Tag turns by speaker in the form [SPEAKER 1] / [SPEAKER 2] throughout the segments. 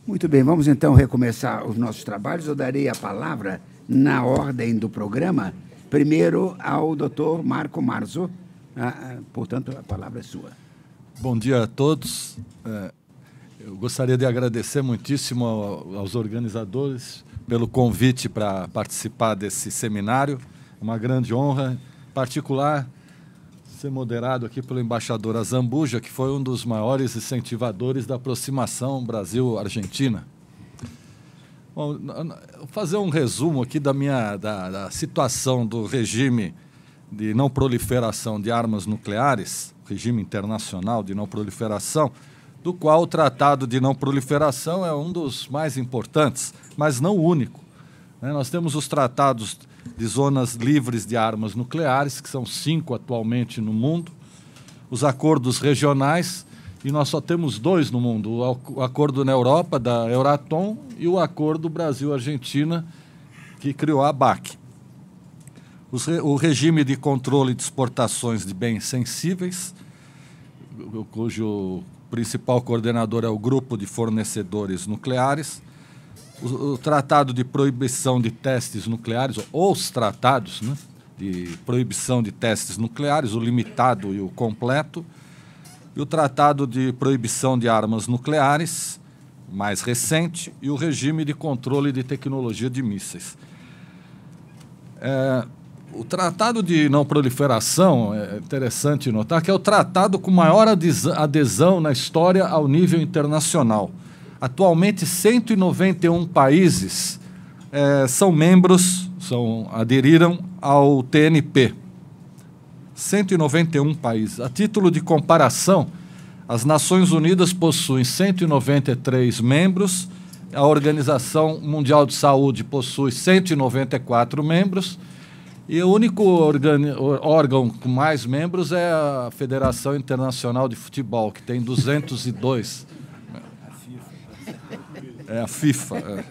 [SPEAKER 1] Muito bem, vamos então recomeçar os nossos trabalhos. Eu darei a palavra na ordem do programa, primeiro ao doutor Marco Marzo. Portanto, a palavra é sua.
[SPEAKER 2] Bom dia a todos. Eu gostaria de agradecer muitíssimo aos organizadores pelo convite para participar desse seminário. Uma grande honra, em particular, ser moderado aqui pelo embaixador Azambuja, que foi um dos maiores incentivadores da aproximação Brasil-Argentina. Bom, vou fazer um resumo aqui da situação do regime de não proliferação de armas nucleares, regime internacional de não proliferação, do qual o Tratado de Não Proliferação é um dos mais importantes, mas não o único. Nós temos os tratados de zonas livres de armas nucleares, que são 5 atualmente no mundo, os acordos regionais, e nós só temos 2 no mundo, o acordo na Europa, da Euratom, e o acordo Brasil-Argentina, que criou a ABAC. O regime de controle de exportações de bens sensíveis, cujo principal coordenador é o Grupo de Fornecedores Nucleares, o Tratado de Proibição de Testes Nucleares, ou os tratados, né, de proibição de testes nucleares, o limitado e o completo, e o Tratado de Proibição de Armas Nucleares, mais recente, e o regime de controle de tecnologia de mísseis. O Tratado de Não Proliferação, é interessante notar, que é o tratado com maior adesão na história ao nível internacional. Atualmente, 191 países aderiram ao TNP. 191 países. A título de comparação, as Nações Unidas possuem 193 membros, a Organização Mundial de Saúde possui 194 membros, e o único órgão com mais membros é a Federação Internacional de Futebol, que tem 202. É a FIFA.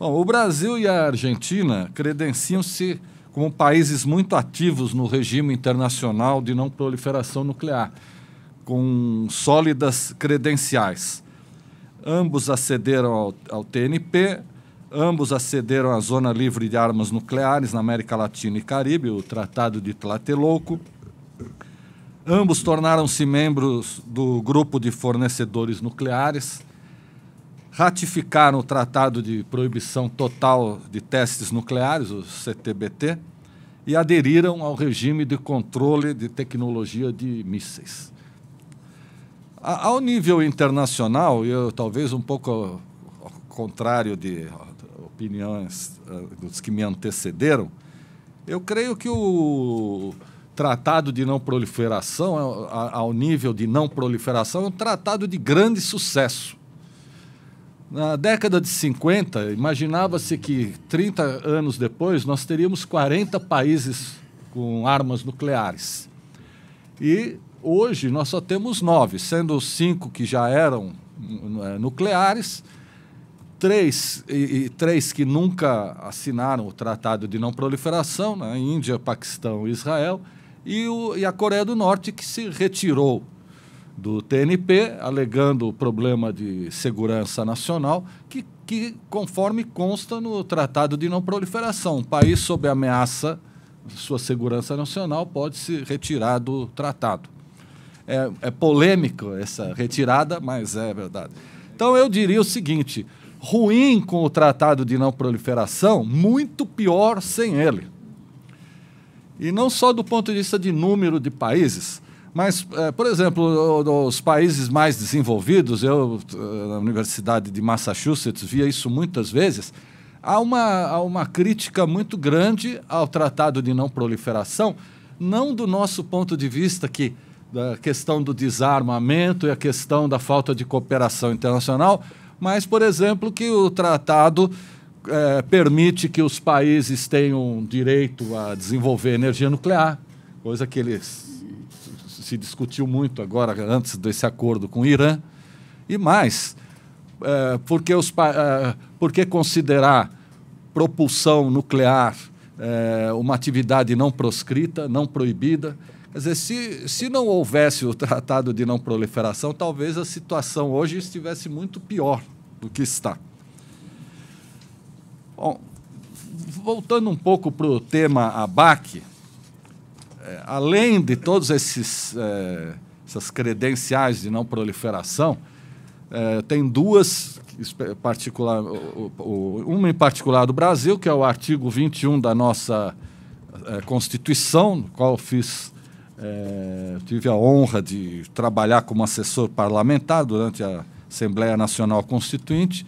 [SPEAKER 2] Bom, o Brasil e a Argentina credenciam-se como países muito ativos no regime internacional de não proliferação nuclear, com sólidas credenciais. Ambos acederam ao TNP, ambos acederam à Zona Livre de Armas Nucleares na América Latina e Caribe, o Tratado de Tlatelolco. Ambos tornaram-se membros do Grupo de Fornecedores Nucleares, ratificaram o Tratado de Proibição Total de Testes Nucleares, o CTBT, e aderiram ao regime de controle de tecnologia de mísseis. Ao nível internacional, e eu talvez um pouco ao contrário de opiniões dos que me antecederam, eu creio que o Tratado de Não Proliferação, ao nível de não proliferação, é um tratado de grande sucesso. Na década de 50, imaginava-se que 30 anos depois nós teríamos 40 países com armas nucleares. E hoje nós só temos 9, sendo 5 que já eram nucleares, 3 que nunca assinaram o Tratado de Não Proliferação, né, Índia, Paquistão e Israel, e a Coreia do Norte, que se retirou do TNP, alegando o problema de segurança nacional, que conforme consta no Tratado de Não Proliferação, um país sob ameaça de sua segurança nacional pode se retirar do tratado. É polêmico essa retirada, mas é verdade. Então, eu diria o seguinte: ruim com o Tratado de Não Proliferação, muito pior sem ele. E não só do ponto de vista de número de países, mas, por exemplo, os países mais desenvolvidos, eu, na Universidade de Massachusetts, via isso muitas vezes, há uma crítica muito grande ao Tratado de Não Proliferação, não do nosso ponto de vista da questão do desarmamento e a questão da falta de cooperação internacional, mas, por exemplo, que o tratado permite que os países tenham direito a desenvolver energia nuclear, coisa que se discutiu muito agora, antes desse acordo com o Irã. E mais, por que considerar propulsão nuclear uma atividade não proscrita, não proibida? Quer dizer, se não houvesse o Tratado de Não Proliferação, talvez a situação hoje estivesse muito pior do que está. Bom, voltando um pouco para o tema ABAC, além de todos essas credenciais de não proliferação, tem duas, uma em particular do Brasil, que é o artigo 21 da nossa Constituição, no qual tive a honra de trabalhar como assessor parlamentar durante a Assembleia Nacional Constituinte,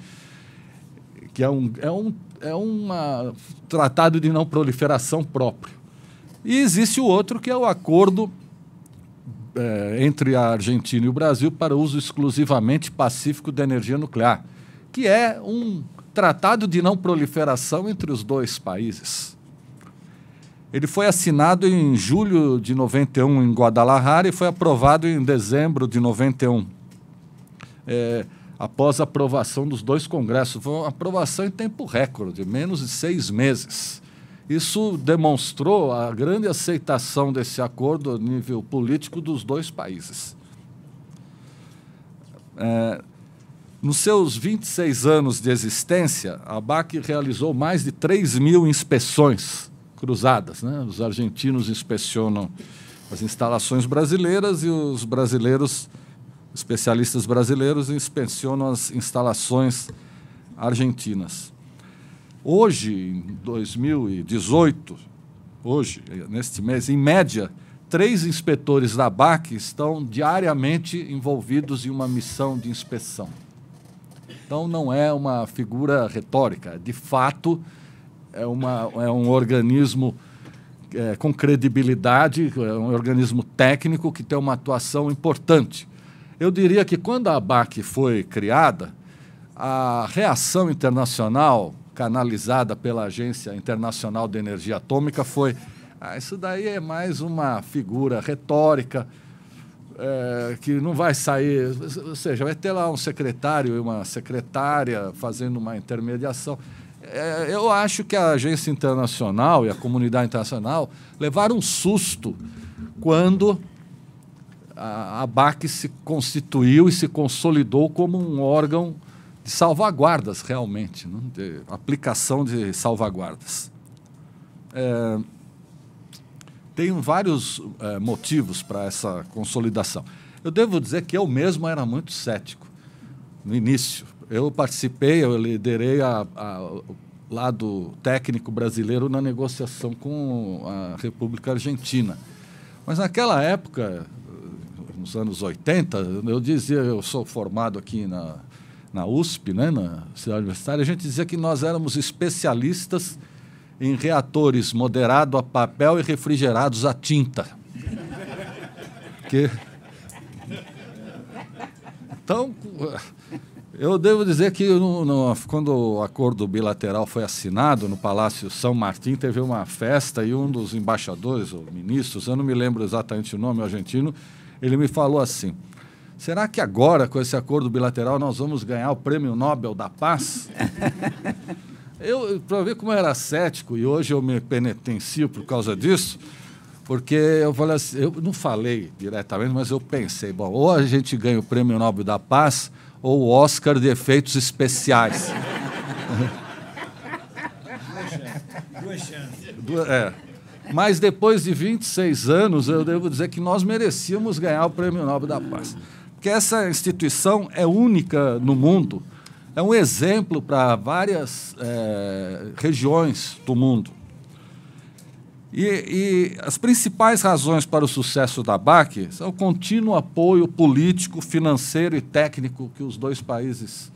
[SPEAKER 2] que é um tratado de não proliferação próprio. E existe o outro, que é o acordo entre a Argentina e o Brasil para uso exclusivamente pacífico da energia nuclear, que é um tratado de não proliferação entre os dois países. Ele foi assinado em julho de 91 em Guadalajara e foi aprovado em dezembro de 91, após a aprovação dos dois congressos. Foi uma aprovação em tempo recorde, menos de 6 meses. Isso demonstrou a grande aceitação desse acordo a nível político dos dois países. Nos seus 26 anos de existência, a ABAC realizou mais de 3.000 inspeções cruzadas, né? Os argentinos inspecionam as instalações brasileiras e os especialistas brasileiros inspecionam as instalações argentinas. Hoje, em 2018, neste mês, em média, 3 inspetores da ABAC estão diariamente envolvidos em uma missão de inspeção. Então, não é uma figura retórica. De fato, é um organismo com credibilidade, é um organismo técnico que tem uma atuação importante. Eu diria que, quando a ABAC foi criada, a reação internacional canalizada pela Agência Internacional de Energia Atômica foi: isso daí é mais uma figura retórica, que não vai sair, ou seja, vai ter lá um secretário e uma secretária fazendo uma intermediação. Eu acho que a Agência Internacional e a comunidade internacional levaram um susto quando a ABAC se constituiu e se consolidou como um órgão de salvaguardas, realmente, né? De aplicação de salvaguardas. Tem vários motivos para essa consolidação. Eu devo dizer que eu mesmo era muito cético no início. Eu participei, eu liderei o lado técnico brasileiro na negociação com a República Argentina. Mas naquela época, nos anos 80, eu dizia, eu sou formado aqui na USP, né, na cidade universitária, a gente dizia que nós éramos especialistas em reatores moderados a papel e refrigerados a tinta. Então, eu devo dizer que quando o acordo bilateral foi assinado no Palácio São Martín, teve uma festa e um dos embaixadores, ou ministros, eu não me lembro exatamente o nome, argentino, ele me falou assim: será que agora, com esse acordo bilateral, nós vamos ganhar o Prêmio Nobel da Paz? Para ver como eu era cético, e hoje eu me penitencio por causa disso, porque eu falei assim, eu não falei diretamente, mas eu pensei, bom, ou a gente ganha o Prêmio Nobel da Paz ou o Oscar de efeitos especiais.
[SPEAKER 3] Duas chances.
[SPEAKER 2] Mas depois de 26 anos, eu devo dizer que nós merecíamos ganhar o Prêmio Nobel da Paz. Porque essa instituição é única no mundo, é um exemplo para várias regiões do mundo. E as principais razões para o sucesso da ABAC são o contínuo apoio político, financeiro e técnico que os dois países,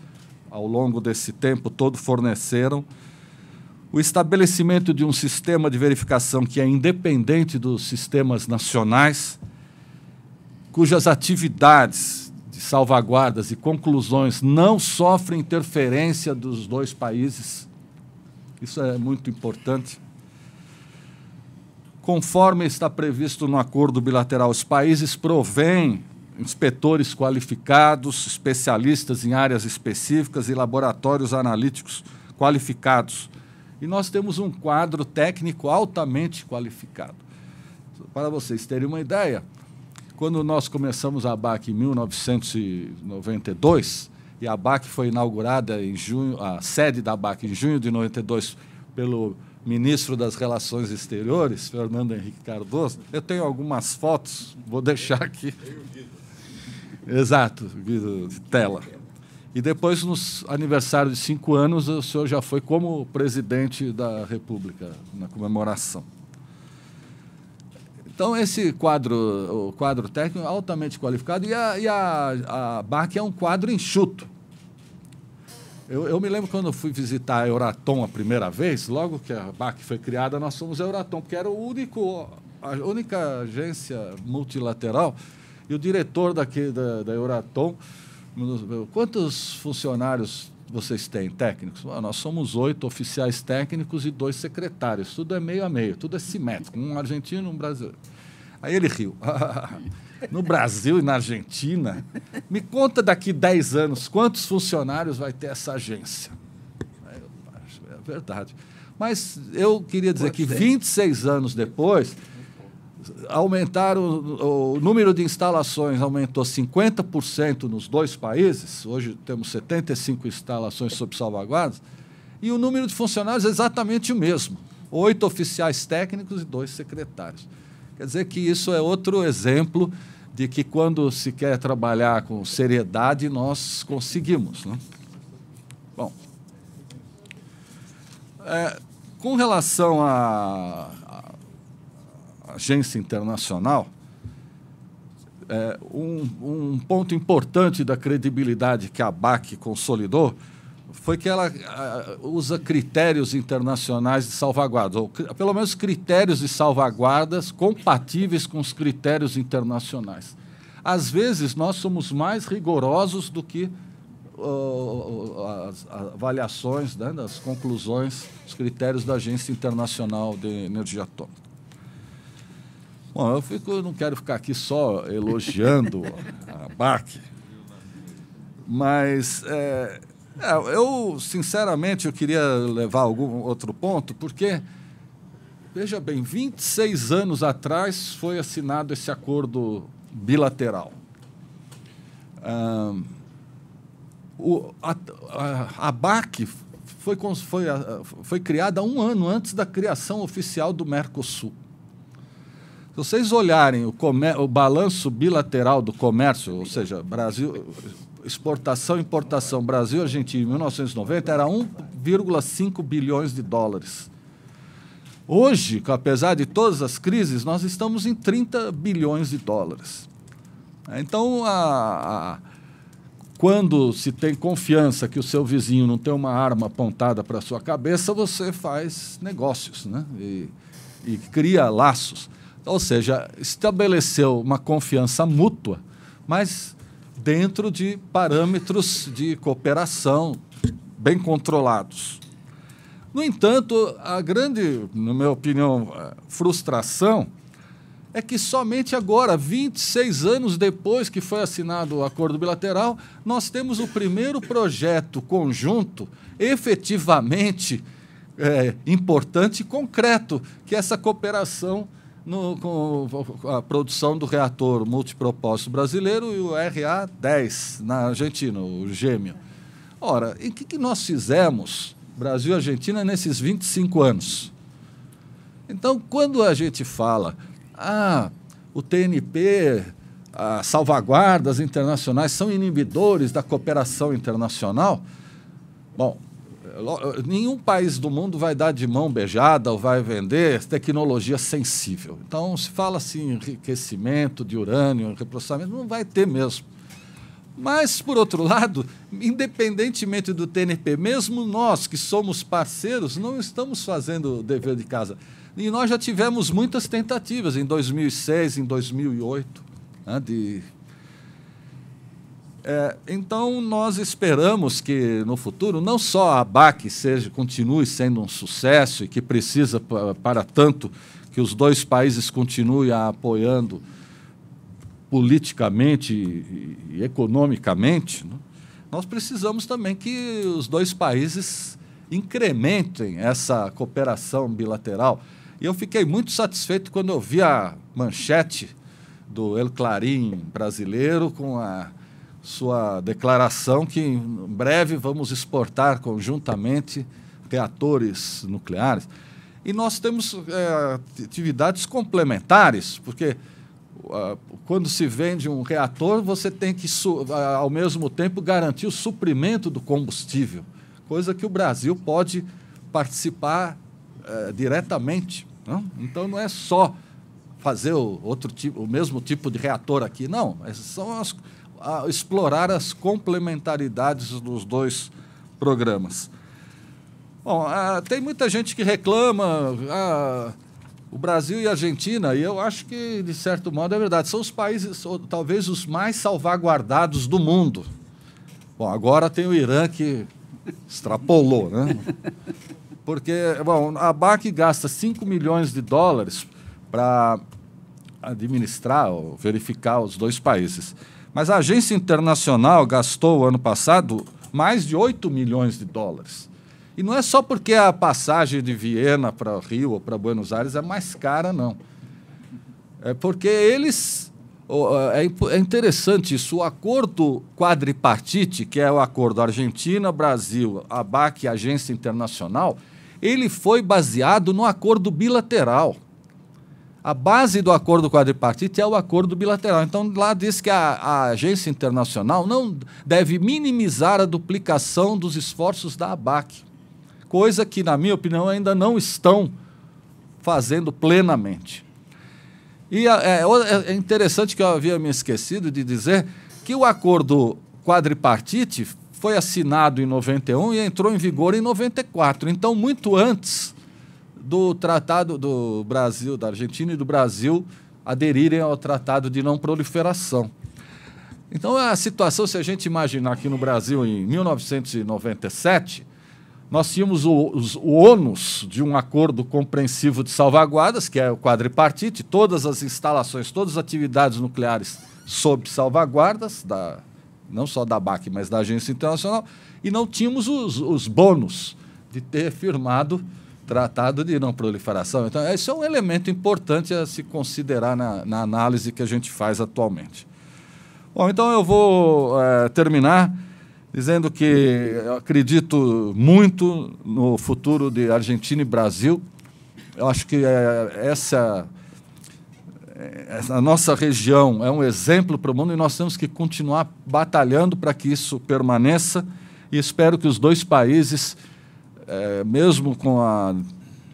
[SPEAKER 2] ao longo desse tempo todo, forneceram, o estabelecimento de um sistema de verificação que é independente dos sistemas nacionais, cujas atividades de salvaguardas e conclusões não sofrem interferência dos dois países. Isso é muito importante. Conforme está previsto no acordo bilateral, os países provêm inspetores qualificados, especialistas em áreas específicas e laboratórios analíticos qualificados. E nós temos um quadro técnico altamente qualificado. para vocês terem uma ideia, quando nós começamos a ABAC em 1992, e a ABAC foi inaugurada em junho, a sede da ABAC em junho de 92, pelo ministro das Relações Exteriores, Fernando Henrique Cardoso. Eu tenho algumas fotos, vou deixar aqui. Exato, Guido, de tela. E depois, nos aniversários de 5 anos, o senhor já foi como presidente da República, na comemoração. Então, o quadro técnico é altamente qualificado e a ABAC é um quadro enxuto. Eu me lembro quando eu fui visitar a Euratom a primeira vez, logo que a ABAC foi criada, nós fomos a Euratom, porque era a única agência multilateral, e o diretor da Euratom, quantos funcionários vocês têm, técnicos? Nós somos 8 oficiais técnicos e 2 secretários, tudo é meio a meio, tudo é simétrico, um argentino e um brasileiro. Aí ele riu. No Brasil e na Argentina, me conta daqui 10 anos quantos funcionários vai ter essa agência. É verdade. Mas eu queria dizer que 26 anos depois, o número de instalações aumentou 50% nos 2 países, hoje temos 75 instalações sob salvaguardas, e o número de funcionários é exatamente o mesmo, 8 oficiais técnicos e 2 secretários. Quer dizer que isso é outro exemplo de que, quando se quer trabalhar com seriedade, nós conseguimos, né? Bom, com relação à agência internacional, um ponto importante da credibilidade que a ABAC consolidou foi que ela usa critérios internacionais de salvaguarda, ou pelo menos critérios de salvaguardas compatíveis com os critérios internacionais. Às vezes, nós somos mais rigorosos do que as avaliações, né, das conclusões, os critérios da Agência Internacional de Energia Atômica. Bom, eu não quero ficar aqui só elogiando a ABAC, mas eu, sinceramente, eu queria levar algum outro ponto, porque, veja bem, 26 anos atrás foi assinado esse acordo bilateral. A ABAC foi criada 1 ano antes da criação oficial do Mercosul. Se vocês olharem o balanço bilateral do comércio, ou seja, Brasil, exportação e importação Brasil e Argentina em 1990 era 1,5 bilhões de dólares. Hoje, apesar de todas as crises, nós estamos em 30 bilhões de dólares. Então, quando se tem confiança que o seu vizinho não tem uma arma apontada para a sua cabeça, você faz negócios, né? E cria laços. Ou seja, estabeleceu uma confiança mútua, mas dentro de parâmetros de cooperação bem controlados. No entanto, a grande, na minha opinião, frustração é que somente agora, 26 anos depois que foi assinado o acordo bilateral, nós temos o primeiro projeto conjunto efetivamente importante e concreto, que é essa cooperação com a produção do reator multipropósito brasileiro e o RA-10 na Argentina, o gêmeo. Ora, e o que nós fizemos, Brasil e Argentina, nesses 25 anos? Então, quando a gente fala, o TNP, as salvaguardas internacionais são inibidores da cooperação internacional, bom, nenhum país do mundo vai dar de mão beijada ou vai vender tecnologia sensível. Então, se fala assim, enriquecimento de urânio, reprocessamento, não vai ter mesmo. Mas, por outro lado, independentemente do TNP, mesmo nós que somos parceiros, não estamos fazendo o dever de casa. E nós já tivemos muitas tentativas, em 2006, em 2008, né, então, nós esperamos que, no futuro, não só a ABAC continue sendo um sucesso e que precisa, para tanto, que os 2 países continuem a apoiando politicamente e economicamente, né? Nós precisamos também que os 2 países incrementem essa cooperação bilateral. E eu fiquei muito satisfeito quando eu vi a manchete do El Clarín brasileiro com a sua declaração que em breve vamos exportar conjuntamente reatores nucleares. E nós temos atividades complementares, porque quando se vende um reator, você tem que, ao mesmo tempo, garantir o suprimento do combustível, coisa que o Brasil pode participar diretamente. Não? Então, não é só fazer o mesmo tipo de reator aqui, não. São explorar as complementaridades dos dois programas. Bom, tem muita gente que reclama, o Brasil e a Argentina, e eu acho que, de certo modo, é verdade, são os países, talvez, os mais salvaguardados do mundo. Bom, agora tem o Irã que extrapolou, né? Porque, bom, a ABAC gasta 5 milhões de dólares para administrar ou verificar os dois países. Mas a agência internacional gastou, ano passado, mais de 8 milhões de dólares. E não é só porque a passagem de Viena para Rio ou para Buenos Aires é mais cara, não. É porque eles... É interessante isso, o acordo quadripartite, que é o acordo Argentina, Brasil, ABAC e Agência Internacional, ele foi baseado no acordo bilateral. A base do acordo quadripartite é o acordo bilateral. Então, lá diz que a agência internacional não deve minimizar a duplicação dos esforços da ABAC, coisa que, na minha opinião, ainda não estão fazendo plenamente. E é interessante que eu havia me esquecido de dizer que o acordo quadripartite foi assinado em 91 e entrou em vigor em 94. Então, muito antes do Tratado do Brasil, da Argentina e do Brasil aderirem ao Tratado de Não Proliferação. Então, a situação, se a gente imaginar aqui no Brasil, em 1997, nós tínhamos o ônus de um acordo compreensivo de salvaguardas, que é o quadripartite, todas as instalações, todas as atividades nucleares sob salvaguardas, não só da ABAC, mas da Agência Internacional, e não tínhamos os bônus de ter firmado Tratado de Não Proliferação. Então, esse é um elemento importante a se considerar na análise que a gente faz atualmente. Bom, então eu vou terminar dizendo que eu acredito muito no futuro de Argentina e Brasil. Eu acho que essa nossa região é um exemplo para o mundo e nós temos que continuar batalhando para que isso permaneça e espero que os dois países, mesmo com a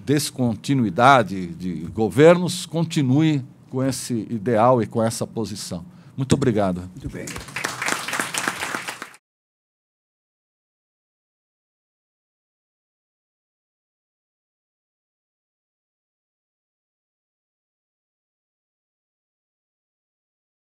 [SPEAKER 2] descontinuidade de governos, continuem com esse ideal e com essa posição. Muito obrigado.
[SPEAKER 1] Muito bem.